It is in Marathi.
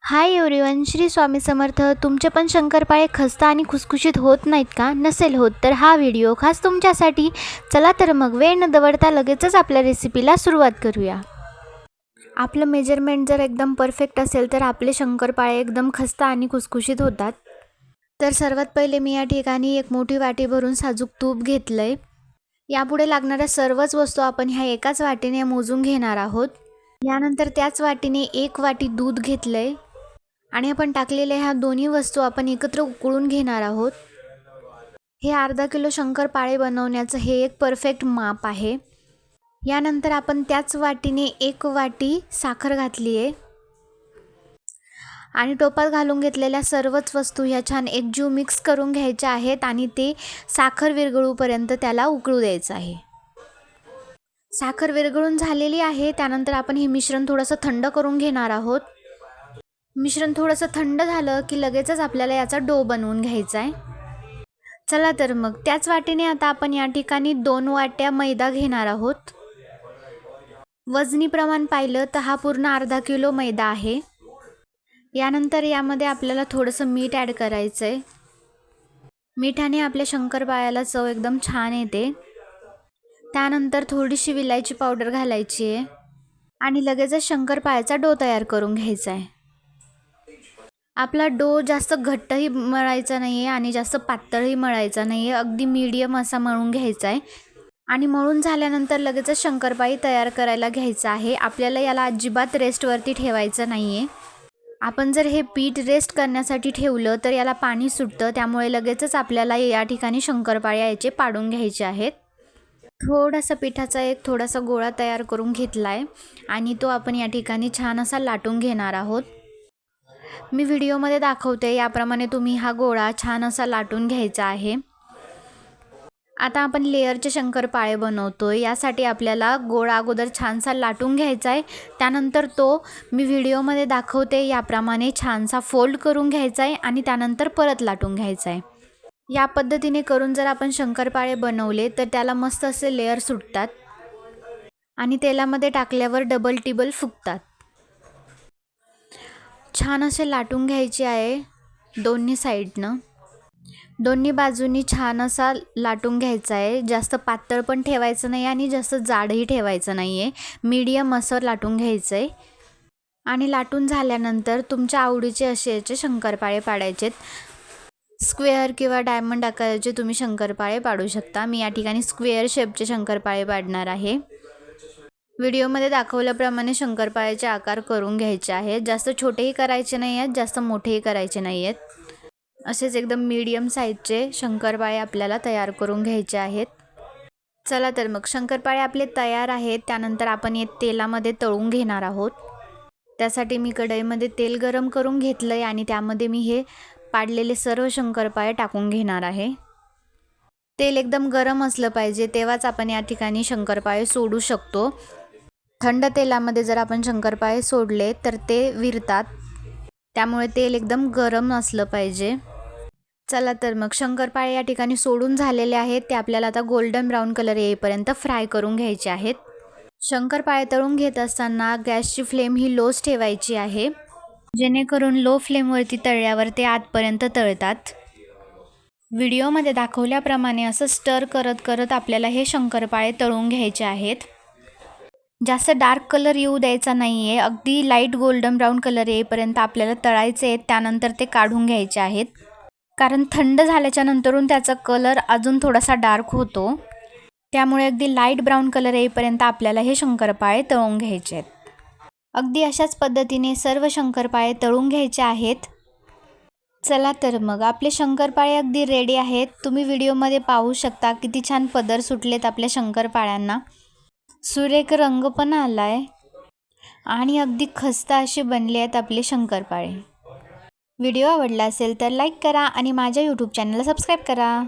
Hi everyone, Shri Swami Samarth. तुमचे पण शंकरपाळे खस्ता आणि खुसखुशीत होत नाहीत का? नसेल होत तर हा व्हिडिओ खास तुमच्यासाठी. चला तर मग वेळ न दवडता लगेचच आपल्या रेसिपीला सुरुवात करूया. आपलं मेजरमेंट जर एकदम परफेक्ट असेल तर आपले शंकरपाळे एकदम खस्ता आणि खुसखुशीत होतात. तर सर्वात पहिले मी या ठिकाणी एक मोठी वाटी भरून साजूक तूप घेतलंय. यापुढे लागणाऱ्या सर्वच वस्तू आपण ह्या एकाच वाटीने मोजून घेणार आहोत. यानंतर त्याच वाटीने एक वाटी दूध घेतलंय आणि आपण टाकलेल्या ह्या दोन्ही वस्तू आपण एकत्र उकळून घेणार आहोत. हे अर्धा किलो शंकरपाळे बनवण्याचं हे एक परफेक्ट माप आहे. यानंतर आपण त्याच वाटीने एक वाटी साखर घातली आहे आणि टोपात घालून घेतलेल्या सर्वच वस्तू ह्या छान एकजीव मिक्स करून घ्यायच्या आहेत आणि ते साखर विरघळूपर्यंत त्याला उकळू द्यायचं आहे. साखर विरघळून झालेली आहे. त्यानंतर आपण हे मिश्रण थोडंसं थंड करून घेणार आहोत. मिश्रण थोडंसं थंड झालं की लगेचच आपल्याला याचा डो बनवून घ्यायचा आहे. चला तर मग त्याच वाटीने आता आपण या ठिकाणी 2 वाट्या मैदा घेणार आहोत. वजनी प्रमाण पाहिलं तर हा पूर्ण अर्धा किलो मैदा आहे. यानंतर यामध्ये आपल्याला थोडंसं मीठ ॲड करायचं आहे. मिठाने आपल्या शंकरपाळ्याला चव एकदम छान येते. त्यानंतर थोडीशी विलायची पावडर घालायची आहे आणि लगेचच शंकरपाळ्याचा डो तयार करून घ्यायचा आहे. आपला डो जास्त घट्टही मळायचा नाही आहे आणि जास्त पातळही मळायचा नाही आहे. अगदी मीडियम असा मळून घ्यायचा आहे आणि मळून झाल्यानंतर लगेचच शंकरपाळी तयार करायला घ्यायचं आहे. आपल्याला याला अजिबात रेस्टवरती ठेवायचं नाही आहे. आपण जर हे पीठ रेस्ट करण्यासाठी ठेवलं तर याला पाणी सुटतं. त्यामुळे लगेचच आपल्याला या ठिकाणी शंकरपाळ्या याचे पाडून घ्यायचे आहेत. थोडासा पिठाचा एक थोडासा गोळा तयार करून घेतला आहे आणि तो आपण या ठिकाणी छान असा लाटून घेणार आहोत. मी व्हिडिओमध्ये दाखवते याप्रमाणे तुम्ही हा गोळा छान असा लाटून घ्यायचा आहे. आता आपण लेअरचे शंकरपाळे बनवतो. यासाठी आपल्याला गोळा अगोदर छानसा लाटून घ्यायचा आहे. त्यानंतर तो मी व्हिडिओमध्ये दाखवते याप्रमाणे छानसा फोल्ड करून घ्यायचा आहे आणि त्यानंतर परत लाटून घ्यायचा आहे. या पद्धतीने करून जर आपण शंकरपाळे बनवले तर त्याला मस्त असे लेअर सुटतात आणि तेलामध्ये टाकल्यावर डबल टिबल फुगतात. छान असे लाटून घ्यायचे आहे दोन्ही साईडनं. दोन्ही बाजूनी छान असा लाटून घ्यायचा आहे. जास्त पातळ पण ठेवायचं नाही आणि जास्त जाडही ठेवायचं नाही आहे. मीडियम असं लाटून घ्यायचं आहे आणि लाटून झाल्यानंतर तुमच्या आवडीचे असे याचे शंकरपाळे पाडायचेत. स्क्वेअर किंवा डायमंड आकाराचे तुम्ही शंकरपाळे पाडू शकता. मी या ठिकाणी स्क्वेअर शेपचे शंकरपाळे पाडणार आहे. व्हिडिओमध्ये दाखवल्याप्रमाणे शंकरपाळ्याचे आकार करून घ्यायचे आहेत. जास्त छोटेही करायचे नाही आहेत, जास्त मोठेही करायचे नाही आहेत. असेच एकदम मीडियम साईजचे शंकरपाळे आपल्याला तयार करून घ्यायचे आहेत. चला तर मग शंकरपाळे आपले तयार आहेत. त्यानंतर आपण हे तेलामध्ये तळून घेणार आहोत. त्यासाठी मी कढईमध्ये तेल गरम करून घेतलं आहे आणि त्यामध्ये मी हे पाडलेले सर्व शंकरपाळे टाकून घेणार आहे. तेल एकदम गरम असलं पाहिजे तेव्हाच आपण या ठिकाणी शंकरपाळे सोडू शकतो. थंड तेलामध्ये जर आपण शंकरपाळे सोडले तर ते विरतात. त्यामुळे तेल एकदम गरम असलं पाहिजे. चला तर मग शंकरपाळे या ठिकाणी सोडून झालेले आहेत. ते आपल्याला आता गोल्डन ब्राऊन कलर येईपर्यंत फ्राय करून घ्यायचे आहेत. शंकरपाळे तळून घेत असताना गॅसची फ्लेम ही लोच ठेवायची आहे, जेणेकरून लो फ्लेमवरती तळल्यावर ते आतपर्यंत तळतात. व्हिडिओमध्ये दाखवल्याप्रमाणे असं स्टर करत करत आपल्याला हे शंकरपाळे तळून घ्यायचे आहेत. जास्त डार्क कलर येऊ द्यायचा नाही आहे. अगदी लाईट गोल्डन ब्राऊन कलर येईपर्यंत आपल्याला तळायचे आहेत. त्यानंतर ते काढून घ्यायचे आहेत, कारण थंड झाल्याच्या नंतरून त्याचा कलर अजून थोडासा डार्क होतो. त्यामुळे अगदी लाईट ब्राऊन कलर येईपर्यंत आपल्याला हे शंकरपाळे तळून घ्यायचे आहेत. अगदी अशाच पद्धतीने सर्व शंकरपाळे तळून घ्यायचे आहेत. चला तर मग आपले शंकरपाळे अगदी रेडी आहेत. तुम्ही व्हिडिओमध्ये पाहू शकता किती छान पदर सुटलेत आपल्या शंकरपाळ्यांना. सुरेख रंग पण आलाय आणि अगदी खस्ता असे बनले आहेत आपले शंकरपाळे. व्हिडिओ आवडला असेल तर लाईक करा आणि माझ्या यूट्यूब चॅनलला सबस्क्राईब करा.